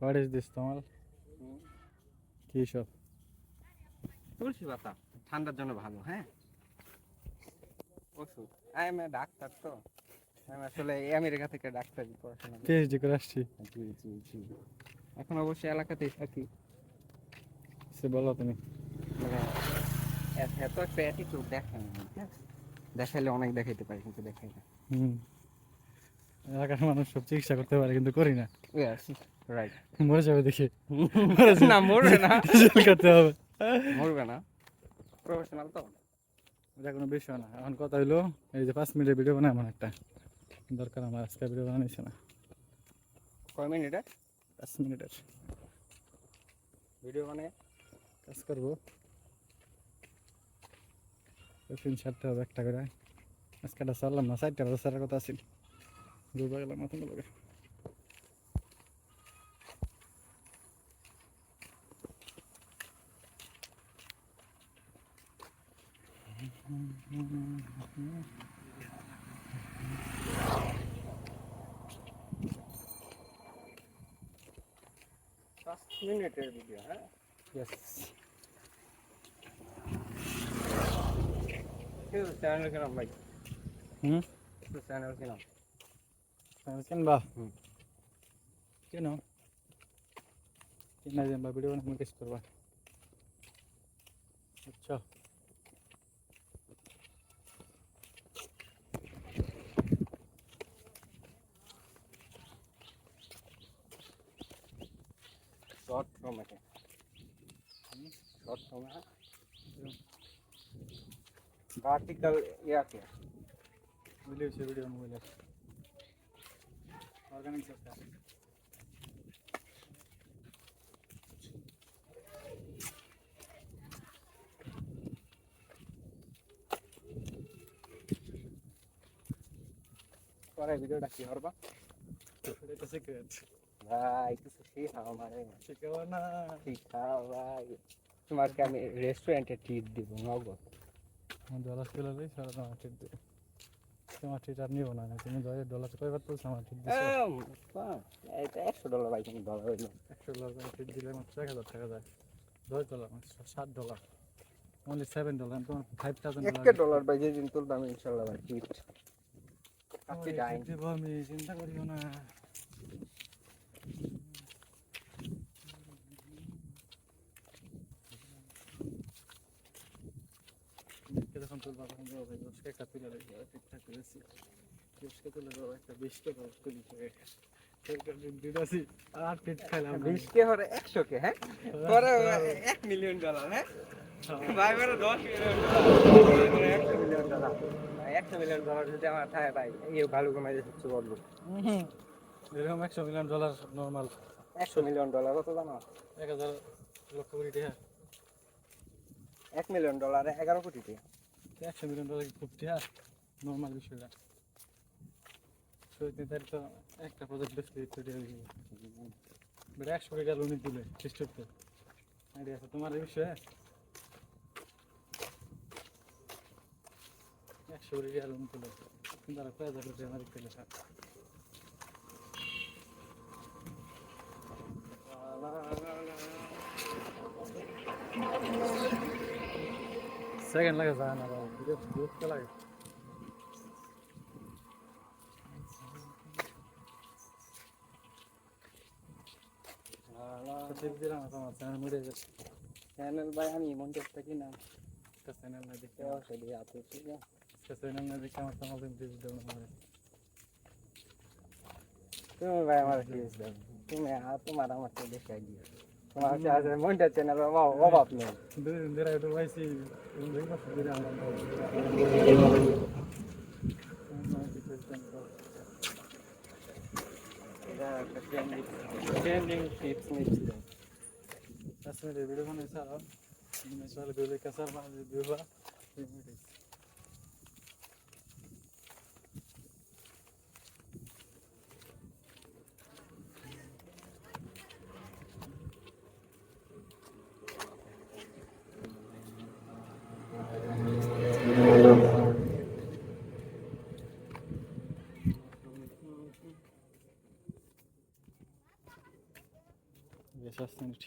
What is this তোমার? কি সব? তুলসী পাতা ঠান্ডার জন্য ভালো। হ্যাঁ, ওষুধ। আই এম ডাক্তার, তো আমি আসলে আমেরিকা থেকে ডাক্তারি পড়াশোনা করি। পিএইচডি করে আসছি। জি জি জি। এখন অবশ্যই এলাকাতেই থাকি। সে বলো তুমি। মানে এত একটা অ্যাটিটিউড দেখাই না, হ্যাঁ, দেখাইলে অনেক দেখাইতে পারি কিন্তু দেখাই না। হুম, এলাকার মানুষ সব চিকিৎসা করতে পারে কিন্তু করি না। Yes, right. মরে যাবে দেখি। না, মরবে না, জেল করতে হবে। মরবে না, প্রফেশনাল তো। এটা কোনো বিষয় না। এখন কথা হইলো, এই যে 5 মিনিটের ভিডিও বানায় এমন একটা দরকার আমার। আজকে ভিডিও বানাইছে না। কয় মিনিটে 5 মিনিটের ভিডিও মানে? কাজ করবো, টিফিন সারতে হবে একটা করে। আজকে একটা সারলাম না, 4টা বাজে সারার কথা আছিল। ডুবে গেলাম নতুন লোকে। মিনিটের ভিডিও? হ্যাঁ, ইয়েস। চ্যানেল কেন ভাই? হুম, চ্যানেল কেন? কিনবা? হুম। কেন কিনা যাবা? ভিডিও বানাবো, কিছু করবা, বুঝছো? শর্ট ফর্ম আছে, শর্ট ফর্ম। হ্যাঁ, ভার্টিক্যাল ইয়ে আছে। ভিডিও সে ভিডিও মোবাইলে অর্গানিক সরকার। পরে ভিডিওটা কি করবা? এটা সিক্রেট। ভাই কিছু শিখাও আমারে। শিখাবো না। শিখাও ভাই, তোমাকে আমি রেস্টুরেন্টে ট্রিট দিব নগদ। ডলার তুলে দিই, সারা তোমার ঠিক দিই। তোমার ঠিক আর নিবো না, তুমি ডলার কয়বার তুলছো আমার ঠিক দিছো? এটা $100 ভাই, কোনো ডলার হইলো। $100 করে ঠিক দিলে মাত্র 1000 টাকা যায়। $10 $7, only $7। তোমার $5000 $1 ভাই, যেদিন তুলবো আমি ইনশাল্লাহ ভাই ট্রিট। আপনি ডাইন দেবো আমি, চিন্তা করিও না। যখন তুলবা তখন দেবো ভাই, 10 টাকা তুলে দেবো ঠিকঠাক করেছি। 10 টাকা তুলে দেবো, একটা 20 টাকা তুলি করে দিদাসি আর পিঠ খাইলাম। 20K হরে 100K? হ্যাঁ, পরে $1 মিলিয়ন। হ্যাঁ ভাই, মানে $10 মিলিয়ন, $100 মিলিয়ন যদি আমার থাকে ভাই, এই ভালো কমাই দিচ্ছে বলবো। এরকম $100 মিলিয়ন নর্মাল। $100 মিলিয়ন কত জানো? 1000 লক্ষ কোটি টাকা। $1 মিলিয়ন 11 কোটি টাকা। $100 মিলিয়ন খুব টাকা, নর্মাল বিষয়টা। শহীদ নেতার তো একটা প্রজেক্ট বেশি তৈরি হয়ে গেল, বেটা 100 কোটি টাকা লোন দিলে খ্রিস্টতে। আইডিয়া আছে তোমার এই বিষয়ে? 100 কোটি টাকা লোন দিলে তারা কয় হাজার কোটি আমার দিলে। সেকেন্ড লাগে যায় না বাবা, বিরক্ত লাগে। চ্যানেল ভাই আমি মন্দির থাকি না, চ্যানেল না দেখে সেদিকে আপনি ঠিক আছে। চ্যানেল না দেখে আমার তোমার তুমি ভাই আমার কি তুমি তোমার আমার তো দেখে আইডিয়া, তোমার আছে মন্দির চ্যানেল অভাব নেই। দুদিন ধরে একটু পাইছি, এটা একটা ট্রেন্ডিং টিপস নিচ্ছিল। ভিডিও বানাইছে আর ভিডিও কাসার মানে ভিডিও 5 মিনিট